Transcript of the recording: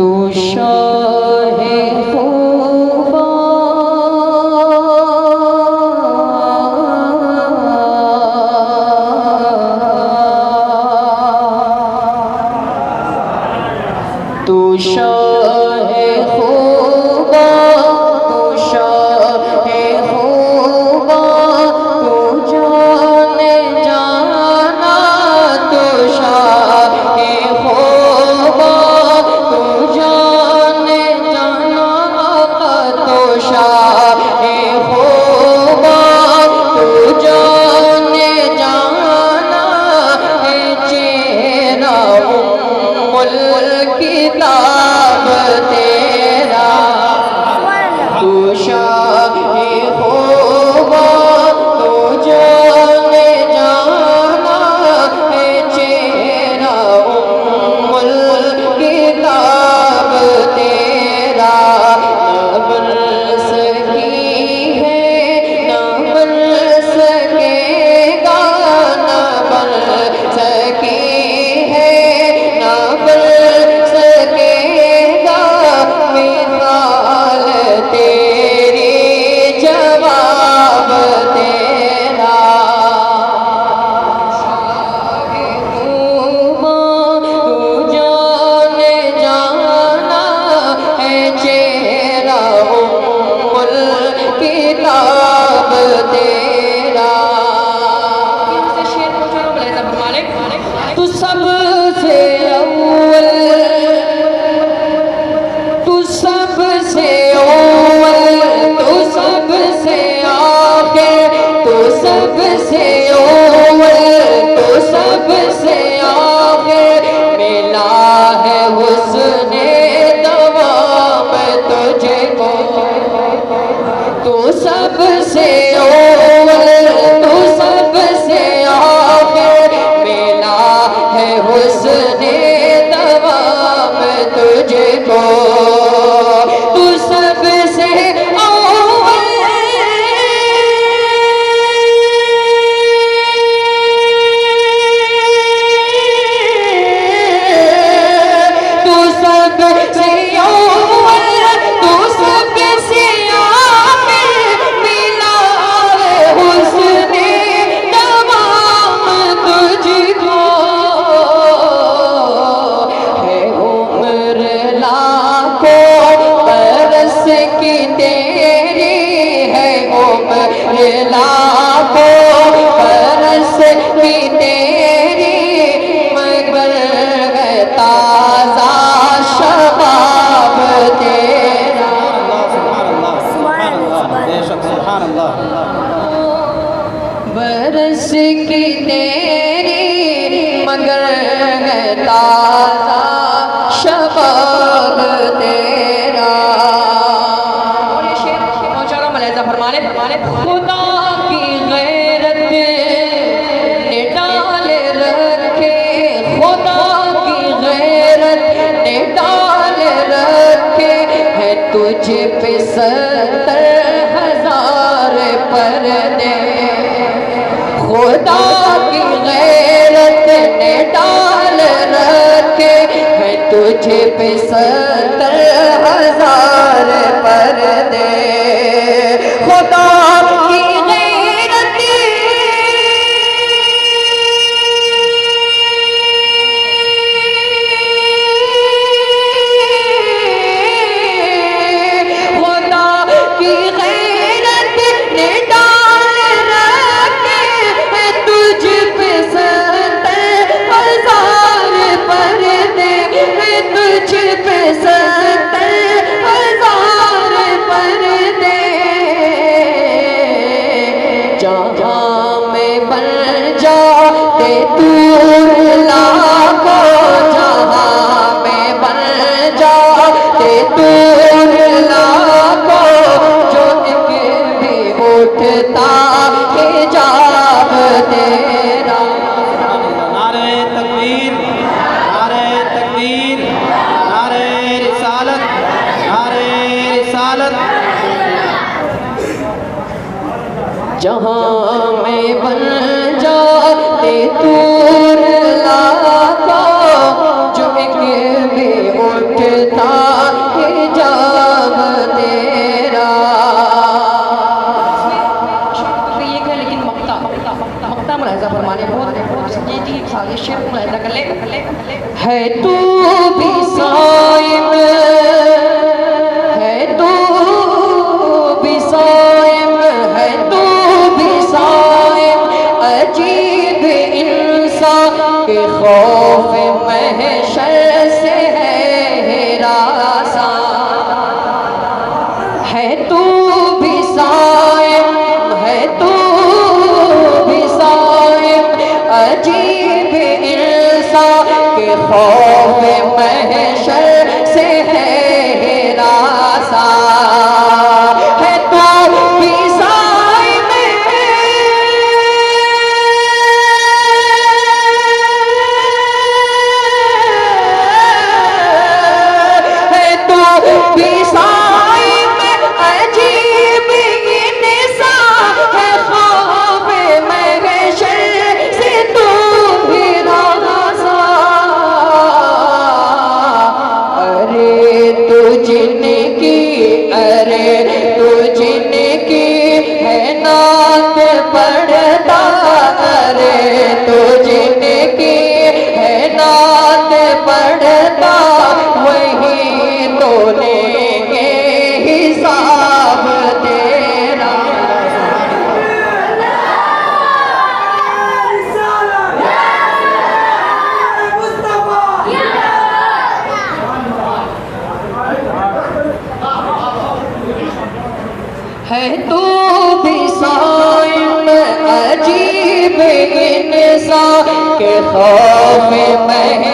तू शाहे खूबा तू शाहे खूबा तू शाहे खूबा तू जाने जाना तू शाहे खूबा तू जाने जाना तू शाहे खूबा तू जाने जाना है चेहरा उम्मुल किताब तेरा तू शाहे खूबा तू जाने जाना है चेहरा उम्मुल किताब तेरा न बरस की है न बरस सकेगा न बरस की है न बरस सकेगा मिसाल तेरी जवाब तेरा तू जाने जाना है चेहरा उम्मुल किताब तेरा तू सबसे अव्वल तू सबसे अव्वल तू सबसे आखिर तू सबसे अव्वल तू सबसे आखिर मिला है हुस्ने दवाम तुझको तू सबसे अव्वल तू सबसे आखिर मिला है हुस्ने दवाम तुझको तू सबसे तू सबसे तू सबसे आखिर मिला है हुस्ने तमाम तुझको है उम्र लाखों बरस की तेरी है उम्र लाखों बरस की तेरी मगर है ताज़ा शबाब तेरा बरस की तेरी मगर है ताज़ा शबाब तेरा और ये शेर मौलाना मलैज़ा फरमाने खुदा की गैरत ने डाल रखे खुदा की गैरत ने डाल रखे है तुझ पे 70,000 पर्दे खुदा की गैरत ने डाल रखे है तुझे पे 70,000 पर्दे खुदा की गैरत खुदा की गैरत ने डाल रखे है तुझ पे 70,000 पर्दे है तुझ पे 70,000 पर्दे जहाँ में बन जाते दूर लाखों जहाँ में बन जाते दूर लाखों जो एक भी उठता हिजाब तेरा नारे तकबीर नारे तकबीर नारे रिसालत नारे रिसालत जहाँ में बन जाते दूर लाखों जो एक भी उठ टूटता हिजाब तेरा। ये क्या लेकिन मक्ता मक्ता मक्ता मक्ता मुलाहिजा फरमाने बहुत ये जी एक साजिश शेर मुलाहिजा कर ले है तू भी साइम है तू भी साइम है तू भी साइम अजीब इंसान के खौफ महशर से है हिरासा है तू भी साइम है तू भी साइम अजीब इंसान के खौफ महशर से है हिरासा है तू भी साइम है तू भी साइम अजीब इंसान है ख्वाब महशर से तू ही रासा। अरे तू जिनकी है नात पढ़ता अरे तू जिनकी है नात पढ़ता वही तो लेंगे हिसाब तेरा। है तू भी साइम अजीब इंसान के खौफ में